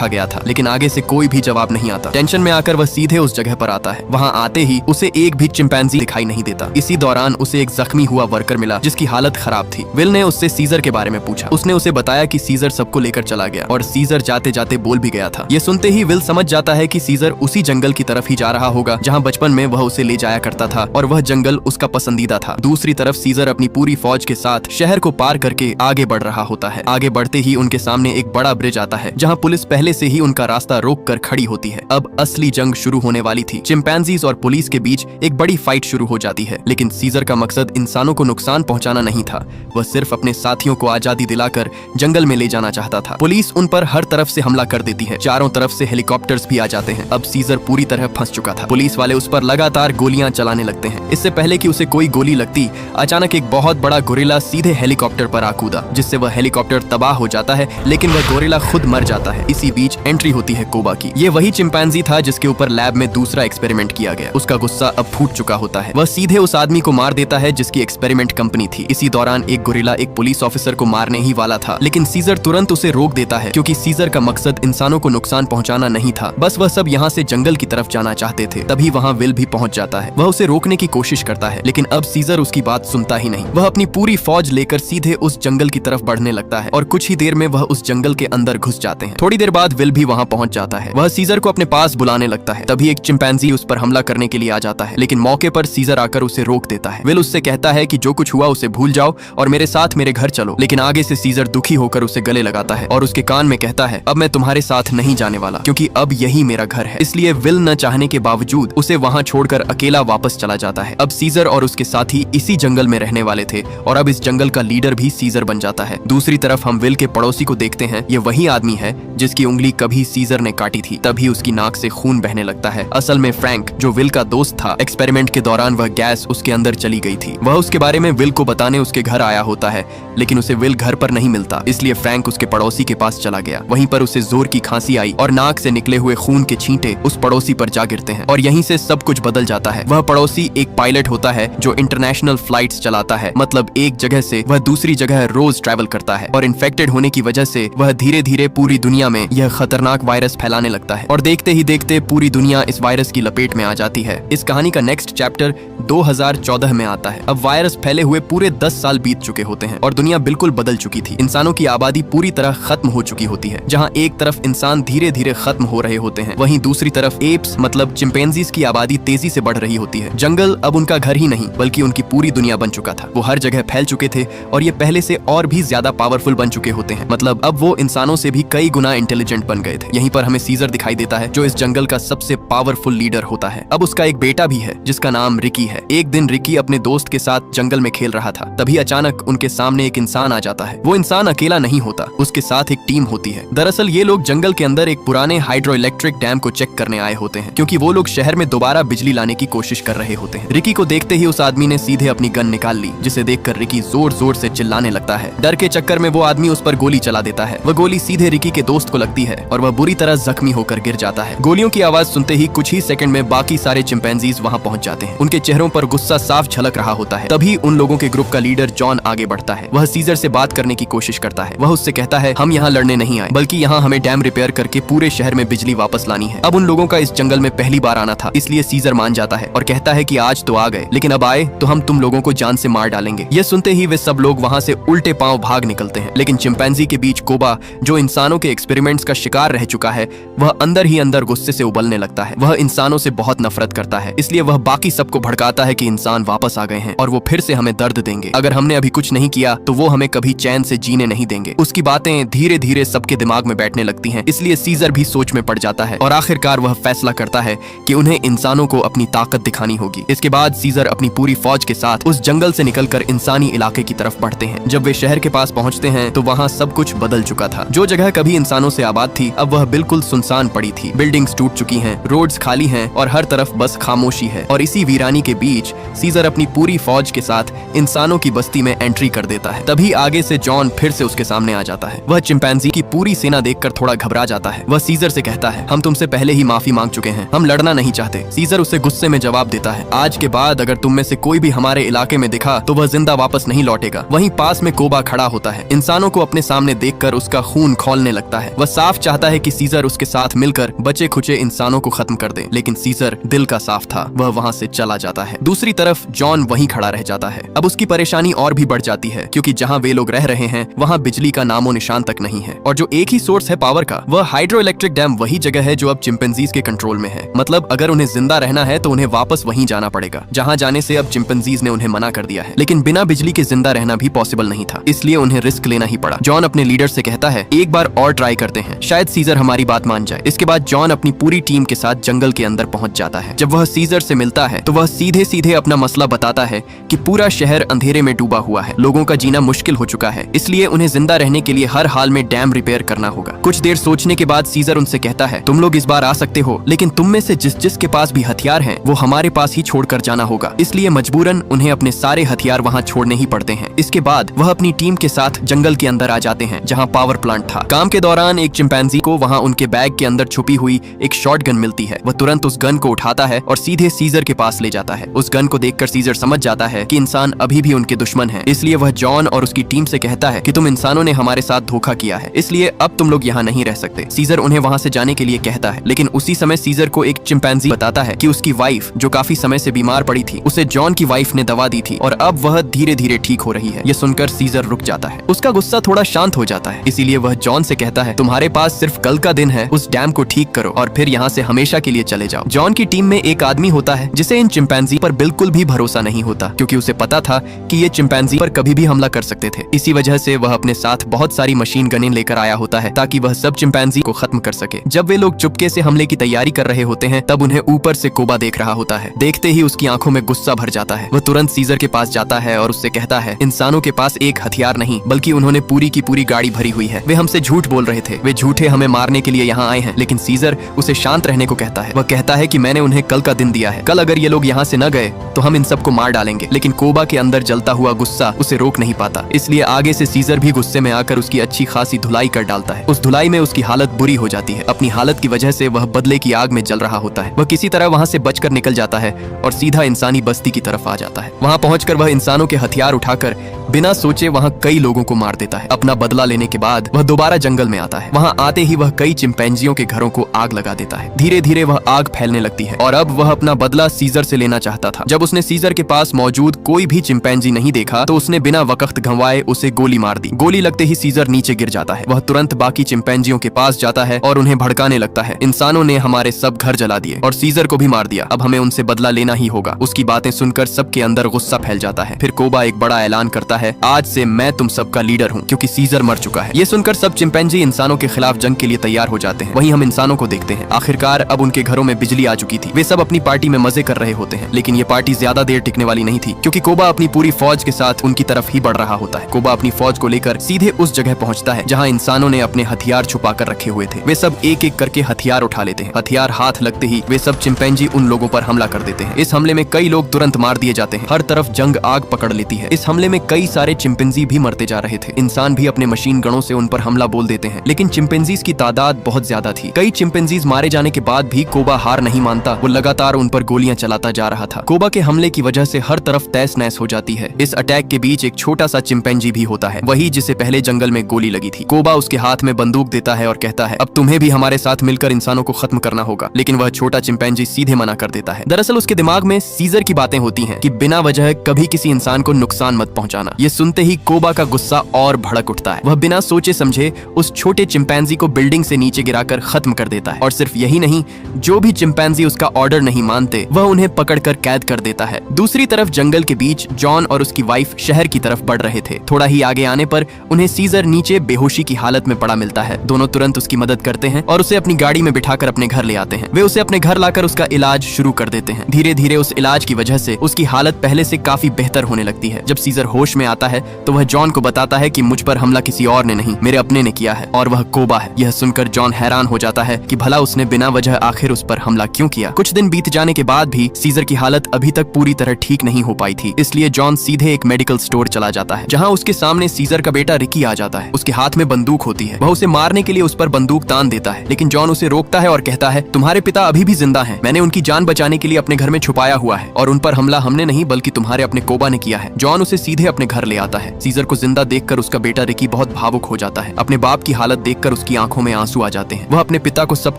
रखा गया था, लेकिन आगे से कोई भी जवाब नहीं आता। टेंशन में आकर वह सीधे उस जगह पर आता है। वहाँ आते ही उसे एक भी चिंपैंजी दिखाई नहीं देता। इसी दौरान उसे एक जख्मी हुआ वर्कर मिला जिसकी हालत खराब थी। विल ने उससे सीजर के बारे में पूछा। उसने उसे बताया कि सीजर सबको लेकर चला गया और सीजर जाते जाते बोल भी गया था। ये सुनते ही विल समझ जाता है कि सीजर उसी जंगल की तरफ ही जा रहा होगा जहाँ बचपन में वह उसे ले जाया करता था और वह जंगल उसका पसंदीदा था। दूसरी तरफ सीजर अपनी पूरी फौज के साथ शहर को पार करके आगे बढ़ रहा होता है। आगे बढ़ते ही उनके सामने एक बड़ा ब्रिज आता है जहाँ पुलिस पहले से ही उनका रास्ता रोक कर खड़ी होती है। अब असली जंग शुरू होने वाली थी। चिंपैंजीज और पुलिस के बीच एक बड़ी फाइट शुरू हो जाती है, लेकिन सीजर का मकसद इंसानों को नुकसान पहुंचाना नहीं था। वह सिर्फ अपने साथियों को आजादी दिलाकर जंगल में ले जाना चाहता था। पुलिस उन पर हर तरफ से हमला कर देती है। चारों तरफ से हेलीकॉप्टर्स भी आ जाते हैं। अब सीजर पूरी तरह फंस चुका था। पुलिस वाले उस पर लगातार गोलियां चलाने लगते हैं। इससे पहले कि उसे कोई गोली लगती, अचानक एक बहुत बड़ा गोरिल्ला सीधे हेलीकॉप्टर पर आ कूदा, जिससे वह हेलीकॉप्टर तबाह हो जाता है, लेकिन वह गोरिल्ला खुद मर जाता है। इसी बीच एंट्री होती है कोबा की। ये वही चिंपैंजी था जिसके ऊपर लैब में दूसरा एक्सपेरिमेंट किया गया। उसका गुस्सा अब फूट चुका होता है। वह सीधे उस आदमी को मार देता है जिसकी एक्सपेरिमेंट कंपनी थी। इसी दौरान एक गोरिल्ला एक पुलिस ऑफिसर को मारने ही वाला था, लेकिन सीजर तुरंत उसे रोक देता है क्योंकि सीजर का मकसद इंसानों को नुकसान पहुंचाना नहीं था। बस वह सब यहाँ से जंगल की तरफ जाना चाहते थे। तभी वहाँ विल भी पहुंच जाता है। वह उसे रोकने की कोशिश करता है, लेकिन अब सीजर उसकी बात सुनता ही नहीं। वह अपनी पूरी फौज लेकर सीधे उस जंगल की तरफ बढ़ने लगता है और कुछ ही देर में वह उस जंगल के अंदर घुस जाते हैं। थोड़ी देर बाद विल भी वहाँ पहुंच जाता है। वह सीजर को अपने पास बुलाने लगता है। तभी एक चिंपैंजी उस पर हमला करने के लिए आ जाता है, लेकिन मौके पर सीजर आकर उसे रोक देता है। विल उससे कहता है कि जो कुछ हुआ उसे भूल जाओ और मेरे साथ मेरे घर चलो, लेकिन आगे से सीजर दुखी होकर उसे गले लगाता है और उसके कान में कहता है, अब मैं तुम्हारे साथ नहीं जाने वाला क्योंकि अब यही मेरा घर है। इसलिए विल न चाहने के बावजूद उसे वहाँ छोड़कर अकेला वापस चला जाता है। अब सीजर और उसके साथी इसी जंगल में रहने वाले थे और अब इस जंगल का लीडर भी सीजर बन जाता है। दूसरी तरफ हम विल के पड़ोसी को देखते हैं। ये वही आदमी है जिसकी उंगली कभी सीजर ने काटी थी। तभी उसकी नाक से खून बहने लगता है। असल में फ्रैंक, जो विल का दोस्त था, एक्सपेरिमेंट के दौरान वह गैस उसके अंदर चली गई थी। वह उसके बारे में विल को बताने उसके घर आया होता है, लेकिन उसे विल घर पर नहीं मिलता। इसलिए फ्रैंक उसके पड़ोसी के पास चला गया। वहीं पर उसे जोर की खांसी आई और नाक से निकले हुए खून के छींटे उस पड़ोसी पर जा गिरते हैं और यहीं से सब कुछ बदल जाता है। वह पड़ोसी एक पायलट होता है जो इंटरनेशनल फ्लाइट्स चलाता है, मतलब एक जगह से वह दूसरी जगह रोज ट्रैवल करता है और इन्फेक्टेड होने की वजह से वह धीरे धीरे पूरी दुनिया में यह खतरनाक वायरस फैलाने लगता है और देखते ही देखते पूरी दुनिया इस वायरस की लपेट में आ जाती है। इस कहानी का नेक्स्ट चैप्टर 2014 में आता है। अब वायरस फैले हुए पूरे 10 साल बीत चुके होते हैं और दुनिया बिल्कुल बदल चुकी थी। इंसानों की आबादी पूरी तरह खत्म हो चुकी होती है। जहाँ एक तरफ इंसान धीरे धीरे खत्म हो रहे होते हैं, वहीं दूसरी तरफ एप्स मतलब चिंपैंजीज की आबादी तेजी से बढ़ रही होती है। जंगल अब उनका घर ही नहीं बल्कि उनकी पूरी दुनिया बन चुका था। वो हर जगह फैल चुके थे और ये पहले से और भी ज्यादा पावरफुल बन चुके होते हैं। मतलब अब वो इंसानों से भी कई गुना इंटेलिजेंट बन गए थे। यहीं पर हमें सीजर दिखाई देता है जो इस जंगल का सबसे पावरफुल लीडर होता है। अब उसका एक बेटा भी है जिसका नाम रिकी है। एक दिन रिकी अपने दोस्त के साथ जंगल में खेल रहा था। तभी अचानक उनके सामने एक इंसान आ जाता है। वो इंसान अकेला नहीं होता, उसके साथ एक टीम होती है। दरअसल ये लोग जंगल के अंदर एक पुराने हाइड्रो इलेक्ट्रिक डैम को चेक करने आए होते हैं क्योंकि वो लोग शहर में दोबारा बिजली लाने की कोशिश कर रहे होते हैं। रिकी को देखते ही उस आदमी ने सीधे अपनी गन निकाल ली, जिसे देखकर रिकी जोर जोर से चिल्लाने लगता है। डर के चक्कर में वो आदमी उस पर गोली चला देता है। वह गोली सीधे रिकी के दोस्त को लगती है और वह बुरी तरह जख्मी होकर गिर जाता है। गोलियों की आवाज सुनते ही कुछ ही सेकंड में बाकी सारे चिंपैंजीज वहां पहुंच जाते हैं। उनके चेहरों पर गुस्सा साफ झलक रहा होता है। तभी उन लोगों के ग्रुप का लीडर जॉन आगे बढ़ता है। वह सीजर से बात करने की कोशिश करता है। वह उससे कहता है, हम यहाँ लड़ने नहीं आए, बल्कि यहाँ हमें डैम रिपेयर करके पूरे शहर में बिजली वापस लानी है। अब उन लोगों का इस जंगल में पहली बार आना था, इसलिए सीजर मान जाता है और कहता है कि आज तो आ गए, लेकिन अब आए तो हम तुम लोगों को जान से मार डालेंगे। यह सुनते ही वे सब लोग वहाँ से उल्टे पांव भाग निकलते हैं। लेकिन चिंपैंजी के बीच कोबा, जो इंसानों के एक्सपेरिमेंट्स का शिकार रह चुका है, वह अंदर ही अंदर गुस्से से उबलने लगता है। वह इंसानों से बहुत नफरत करता है, इसलिए वह बाकी सबको भड़काता है कि इंसान वापस आ गए हैं और वो फिर से हमें दर्द देंगे। अगर हमने अभी कुछ नहीं किया तो वो हमें कभी चैन से जीने नहीं देंगे। उसकी बातें धीरे धीरे सबके दिमाग में बैठने लगती हैं, इसलिए सीजर भी सोच में पड़ जाता है और आखिरकार वह फैसला करता है कि उन्हें इंसानों को अपनी ताकत दिखानी होगी। इसके बाद सीजर अपनी पूरी फौज के साथ उस जंगल से निकलकर इंसानी इलाके की तरफ बढ़ते हैं। जब वे शहर के पास पहुंचते हैं तो वहाँ सब कुछ बदल चुका था। जो जगह कभी इंसानों से आबाद थी, अब वह बिल्कुल सुनसान पड़ी थी। बिल्डिंग्स टूट चुकी हैं, रोड्स खाली हैं और हर तरफ बस खामोशी है। और इसी वीरानी के बीच सीजर अपनी पूरी फौज के साथ इंसानों की बस्ती में एंट्री कर देता है। तभी आगे से जॉन फिर से उसके सामने आ जाता है। वह चिंपैंजी की पूरी सेना देखकर थोड़ा घबरा जाता है। वह सीजर से कहता है, हम तुमसे पहले ही माफी मांग चुके हैं, हम लड़ना नहीं चाहते। सीजर उसे गुस्से में जवाब देता है, आज के बाद अगर तुम में से कोई भी हमारे इलाके में दिखा तो वह जिंदा वापस नहीं लौटेगा। वहीं पास में कोबा खड़ा होता है। इंसानों को अपने सामने देखकर उसका खून खौलने लगता है। वह साफ साफ चाहता है कि सीजर उसके साथ मिलकर बचे खुचे इंसानों को खत्म कर दे, लेकिन सीजर दिल का साफ था, वह वहाँ से चला जाता है। दूसरी तरफ जॉन वहीं खड़ा रह जाता है। अब उसकी परेशानी और भी बढ़ जाती है, क्योंकि जहाँ वे लोग रह रहे हैं वहाँ बिजली का नामो निशान तक नहीं है, और जो एक ही सोर्स है पावर का, वह हाइड्रो इलेक्ट्रिक डैम वही जगह है जो अब चिंपैंजीज के कंट्रोल में है। मतलब अगर उन्हें जिंदा रहना है तो उन्हें वापस वहीं जाना पड़ेगा, जहाँ जाने से अब चिंपैंजीज ने उन्हें मना कर दिया है। लेकिन बिना बिजली के जिंदा रहना भी पॉसिबल नहीं था, इसलिए उन्हें रिस्क लेना ही पड़ा। जॉन अपने लीडर से कहता है, एक बार और ट्राई करते हैं, शायद सीजर हमारी बात मान जाए। इसके बाद जॉन अपनी पूरी टीम के साथ जंगल के अंदर पहुंच जाता है। जब वह सीजर से मिलता है तो वह सीधे सीधे अपना मसला बताता है कि पूरा शहर अंधेरे में डूबा हुआ है, लोगों का जीना मुश्किल हो चुका है, इसलिए उन्हें जिंदा रहने के लिए हर हाल में डैम रिपेयर करना होगा। कुछ देर सोचने के बाद सीजर उनसे कहता है, तुम लोग इस बार आ सकते हो, लेकिन तुम में से जिस के पास भी हथियार हैं, वो हमारे पास ही छोड़कर जाना होगा। इसलिए मजबूरन उन्हें अपने सारे हथियार वहाँ छोड़ने ही पड़ते हैं। इसके बाद वह अपनी टीम के साथ जंगल के अंदर आ जाते हैं, जहाँ पावर प्लांट था। काम के दौरान एक चिंपैंजी को वहाँ उनके बैग के अंदर छुपी हुई एक शॉटगन मिलती है। वह तुरंत उस गन को उठाता है और सीधे सीजर के पास ले जाता है। उस गन को देखकर सीजर समझ जाता है कि इंसान अभी भी उनके दुश्मन हैं, इसलिए वह जॉन और उसकी टीम से कहता है कि तुम इंसानों ने हमारे साथ धोखा किया है, इसलिए अब तुम लोग यहाँ नहीं रह सकते। सीजर उन्हें वहाँ से जाने के लिए कहता है, लेकिन उसी समय सीजर को एक चिंपैंजी बताता है कि उसकी वाइफ जो काफी समय से बीमार पड़ी थी, उसे जॉन की वाइफ ने दवा दी थी और अब वह धीरे धीरे ठीक हो रही है। यह सुनकर सीजर रुक जाता है, उसका गुस्सा थोड़ा शांत हो जाता है, इसीलिए वह जॉन से कहता है, तुम्हारे पास सिर्फ कल का दिन है, उस डैम को ठीक करो और फिर यहाँ से हमेशा के लिए चले जाओ। जॉन की टीम में एक आदमी होता है जिसे इन चिंपैंजी पर बिल्कुल भी भरोसा नहीं होता, क्योंकि उसे पता था कि ये चिंपैंजी पर कभी भी हमला कर सकते थे। इसी वजह से वह अपने साथ बहुत सारी मशीन गनें लेकर आया होता है, ताकि वह सब चिंपैंजी को खत्म कर सके। जब वे लोग चुपके से हमले की तैयारी कर रहे होते हैं, तब उन्हें ऊपर से कोबा देख रहा होता है। देखते ही उसकी आंखों में गुस्सा भर जाता है। वह तुरंत सीजर के पास जाता है और उससे कहता है, इंसानों के पास एक हथियार नहीं, बल्कि उन्होंने पूरी की पूरी गाड़ी भरी हुई है। वे हमसे झूठ बोल रहे थे, वे झूठे हमें मारने के लिए यहाँ आए हैं। लेकिन सीजर उसे शांत रहने को कहता है। वह कहता है कि मैंने उन्हें कल का दिन दिया है, कल अगर ये लोग यहाँ से न गए तो हम इन सबको मार डालेंगे। लेकिन कोबा के अंदर जलता हुआ गुस्सा उसे रोक नहीं पाता, इसलिए आगे से सीजर भी गुस्से में आकर उसकी अच्छी खासी धुलाई कर डालता है। उस धुलाई में उसकी हालत बुरी हो जाती है। अपनी हालत की वजह से वह बदले की आग में जल रहा होता है। वह किसी तरह वहाँ से बचकर निकल जाता है और सीधा इंसानी बस्ती की तरफ आ जाता है। वहाँ पहुंचकर वह इंसानों के हथियार उठाकर बिना सोचे वहाँ कई लोगों को मार देता है। अपना बदला लेने के बाद वह दोबारा जंगल में आता है। वहाँ आते ही वह कई चिंपैंजियों के घरों को आग लगा देता है। धीरे धीरे वह आग फैलने लगती है और अब वह अपना बदला सीजर से लेना चाहता था। जब उसने सीजर के पास मौजूद कोई भी चिंपैंजी नहीं देखा तो उसने बिना वक्त गंवाए उसे गोली मार दी। गोली लगते ही सीजर नीचे गिर जाता है। वह तुरंत बाकी चिंपैंजियों के पास जाता है और उन्हें भड़काने लगता है, इंसानों ने हमारे सब घर जला दिए और सीजर को भी मार दिया, अब हमें उनसे बदला लेना ही होगा। उसकी बातें सुनकर सबके अंदर गुस्सा फैल जाता है। फिर कोबा एक बड़ा ऐलान करता है, आज से मैं तुम सबका लीडर हूँ, क्योंकि सीजर मर चुका है। ये सुनकर सब चिंपैंजी इंसानों के खिलाफ जंग के लिए तैयार हो जाते हैं। वहीं हम इंसानों को देखते हैं। आखिरकार अब उनके घरों में बिजली आ चुकी थी। वे सब अपनी पार्टी में मजे कर रहे होते हैं, लेकिन ये पार्टी ज्यादा देर टिकने वाली नहीं थी, क्योंकि कोबा अपनी पूरी फौज के साथ उनकी तरफ ही बढ़ रहा होता है। कोबा अपनी फौज को लेकर सीधे उस जगह पहुंचता है जहां इंसानों ने अपने हथियार छुपा कर रखे हुए थे। वे सब एक एक करके हथियार उठा लेते हैं। हथियार हाथ लगते ही वे सब चिंपैंजी उन लोगों पर हमला कर देते हैं। इस हमले में कई लोग तुरंत मार दिए जाते हैं। हर तरफ जंग आग पकड़ लेती है। इस हमले में कई सारे चिंपैंजी भी मरते जा रहे थे। इंसान भी अपने मशीन गनों से उन पर हमला बोल देते हैं, लेकिन चिंपैंजीज की तादाद बहुत ज्यादा थी। कई चिंपैंजीज मारे जाने के बाद भी कोबा हार नहीं मानता। वो लगातार उन पर गोलियां चलाता जा रहा था। कोबा के हमले की वजह से हर तरफ तहस नहस हो जाती है। इस अटैक के बीच एक छोटा सा चिंपैंजी भी होता है, वही जिसे पहले जंगल में गोली लगी थी। कोबा उसके हाथ में बंदूक देता है और कहता है, अब तुम्हें भी हमारे साथ मिलकर इंसानों को खत्म करना होगा। लेकिन वह छोटा चिंपैंजी सीधे मना कर देता है। दरअसल उसके दिमाग में सीजर की बातें होती हैं कि बिना वजह कभी किसी इंसान को नुकसान मत पहुंचाना। ये सुनते ही कोबा का गुस्सा और भड़क उठता है। वह बिना सोचे समझे उस छोटे चिंपैंजी को बिल्डिंग से नीचे गिराकर खत्म कर देता है। और सिर्फ यही नहीं, जो भी चिंपैंजी उसका ऑर्डर नहीं मानते वह उन्हें पकड़कर कैद कर देता है। दूसरी तरफ जंगल के बीच जॉन और उसकी वाइफ शहर की तरफ बढ़ रहे थे। थोड़ा ही आगे आने पर उन्हें सीजर नीचे बेहोशी की हालत में पड़ा मिलता है। दोनों तुरंत उसकी मदद करते हैं और उसे अपनी गाड़ी में बिठाकर अपने घर ले आते हैं। वे उसे अपने घर लाकर उसका इलाज शुरू कर देते हैं। धीरे धीरे उस इलाज की वजह से उसकी हालत पहले से काफी बेहतर होने लगती है। जब सीजर होश में आता है तो वह जॉन को बताता है कि मुझ पर हमला किसी और ने नहीं, मेरे अपने ने किया है और वह कोबा है। यह सुनकर जॉन हैरान हो जाता है कि भला उसने बिना वजह आखिर उस पर हमला क्यों किया। कुछ दिन बीत जाने के बाद भी सीजर की हालत अभी तक पूरी तरह ठीक नहीं हो पाई थी, इसलिए जॉन सीधे एक मेडिकल स्टोर चला जाता है, जहां उसके सामने सीजर का बेटा रिकी आ जाता है। उसके हाथ में बंदूक होती है। वह उसे मारने के लिए उस पर बंदूक तान देता है, लेकिन जॉन उसे रोकता है और कहता है, तुम्हारे पिता अभी भी जिंदा हैं। मैंने उनकी जान बचाने के लिए अपने घर में छुपाया हुआ है और उन पर हमला हमने नहीं बल्कि तुम्हारे अपने कोबा ने किया है। जॉन उसे सीधे अपने घर ले आता है। सीजर को जिंदा देखकर उसका बेटा रिकी बहुत भावुक हो जाता है। अपने बाप की हालत देखकर उसकी आंखों में आंसू आ जाते हैं। वह अपने पिता को सब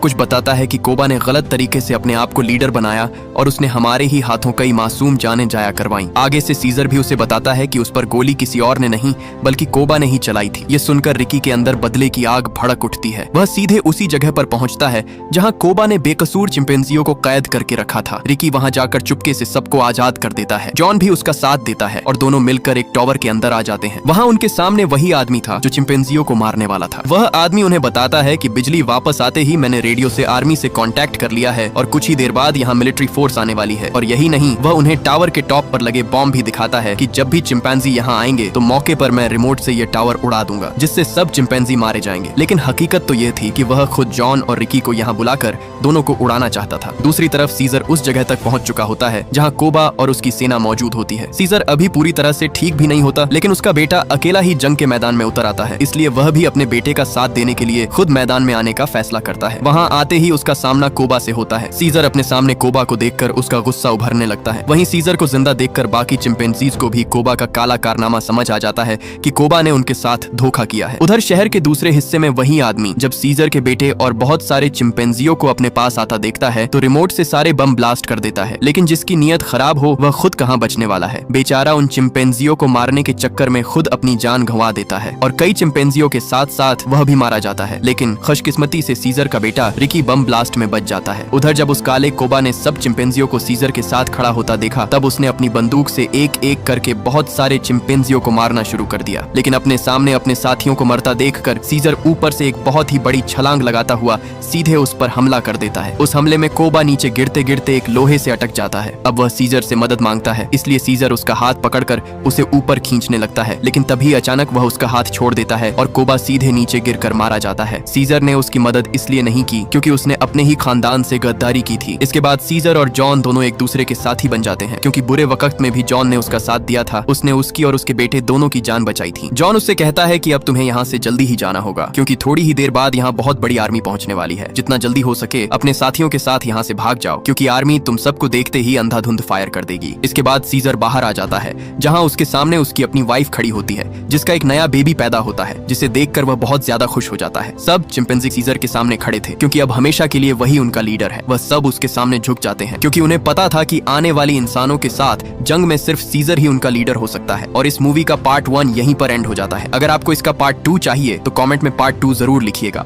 कुछ बताता है कि कोबा ने गलत तरीके से अपने आप को लीडर बनाया और उसने हमारे ही हाथों कई मासूम जानें जाया करवाई। आगे से सीजर भी उसे बताता है कि उस पर गोली किसी और ने नहीं बल्कि कोबा ने ही चलाई थी। ये सुनकर रिकी के अंदर बदले की आग भड़क उठती है। वह सीधे उसी जगह पर पहुंचता है जहां कोबा ने बेकसूर चिंपैंजियों को कैद करके रखा था। रिकी वहां जाकर चुपके से सबको आजाद कर देता है। जॉन भी उसका साथ देता है और दोनों मिलकर एक टावर के अंदर आ जाते हैं। वहां उनके सामने वही आदमी था जो चिंपैंजियों को मारने वाला था। वह आदमी उन्हें बताता है कि बिजली वापस आते ही मैंने रेडियो से आर्मी से कांटेक्ट कर लिया है और कुछ ही देर बाद यहाँ मिलिट्री फोर्स आने वाली है। और यही नहीं, वह उन्हें टावर के टॉप पर लगे बॉम्ब भी दिखाता है कि जब भी चिंपैंजी यहाँ आएंगे तो मौके पर मैं रिमोट से ये टावर उड़ा दूंगा जिससे सब चिंपैंजी मारे जाएंगे। लेकिन हकीकत तो ये थी कि वह खुद जॉन और रिकी को यहाँ बुलाकर दोनों को उड़ाना चाहता था। दूसरी तरफ सीजर उस जगह तक पहुंच चुका होता है जहाँ कोबा और उसकी सेना मौजूद होती है। सीजर अभी पूरी तरह से ठीक भी नहीं होता, लेकिन उसका बेटा अकेला ही जंग के मैदान में उतर आता है, इसलिए वह भी अपने बेटे का साथ देने के लिए खुद मैदान में आने का फैसला करता है। वहाँ आते ही उसका सामना कोबा से होता है। सीजर अपने सामने कोबा को देखकर उसका गुस्सा उभरने लगता है। वहीं सीजर को जिंदा देखकर बाकी चिंपैंजीज को भी कोबा का काला कारनामा समझ आ जाता है कि कोबा ने उनके साथ धोखा किया है। उधर शहर के दूसरे हिस्से में वही आदमी जब सीजर के बेटे और बहुत सारे चिंपैंजियों को अपने पास आता देखता है तो रिमोट से सारे बम ब्लास्ट कर देता है। लेकिन जिसकी नीयत खराब हो वह खुद कहाँ बचने वाला है। बेचारा उन चिंपैंजियों को मारने के चक्कर में खुद अपनी जान गंवा देता है और कई चिंपैंजियों के साथ साथ वह भी मारा जाता है। लेकिन खुशकिस्मती से सीजर का बेटा रिकी बम ब्लास्ट में बच जाता है। उधर जब उस काले कोबा ने सब चिंपैंजियों को सीजर के साथ खड़ा होता देखा तब उसने अपनी बंदूक से एक एक करके बहुत सारे चिंपैंजियों को मारना शुरू कर दिया। लेकिन अपने सामने अपने साथियों को मरता देखकर सीजर ऊपर से एक बहुत ही बड़ी छलांग लगाता हुआ सीधे उस पर हमला कर देता है। उस हमले में कोबा नीचे गिरते गिरते एक लोहे से अटक जाता है। अब वह सीजर से मदद मांगता है, इसलिए सीजर उसका हाथ पकड़कर उसे ऊपर खींचने लगता है। लेकिन तभी अचानक वह उसका हाथ छोड़ देता है और कोबा सीधे नीचे गिरकर मारा जाता है। सीजर ने उसकी मदद इसलिए नहीं की क्योंकि उसने अपने ही खानदान से गद्दारी की थी। इसके बाद सीजर और जॉन दोनों एक दूसरे के साथी बन जाते हैं क्योंकि बुरे वक्त में भी जॉन ने उसका साथ दिया था। उसने उसकी और उसके बेटे दोनों की जान बचाई थी। जॉन उससे कहता है कि अब तुम्हें यहाँ से जल्दी ही जाना होगा क्योंकि थोड़ी ही देर बाद यहाँ बहुत बड़ी आर्मी पहुंचने वाली है। जितना जल्दी हो सके अपने साथियों के साथ यहाँ से भाग जाओ क्योंकि आर्मी तुम सबको देखते ही अंधाधुंध फायर कर देगी। इसके बाद सीजर बाहर आ जाता है जहाँ उसके सामने उसकी अपनी वाइफ खड़ी होती है जिसका एक नया बेबी पैदा होता है, जिसे देखकर वह बहुत ज्यादा खुश हो जाता है। सब चिंपैंजी सीजर के सामने खड़े थे क्योंकि अब हमेशा के लिए वही उनका लीडर है। वह सब उसके सामने झुक जाते हैं क्योंकि उन्हें पता था कि आने वाली इंसानों के साथ जंग में सिर्फ सीजर ही उनका लीडर हो सकता है। और इस मूवी का पार्ट 1 यहीं पर एंड हो जाता है। अगर आपको इसका पार्ट 2 चाहिए तो कमेंट में पार्ट 2 जरूर लिखिएगा।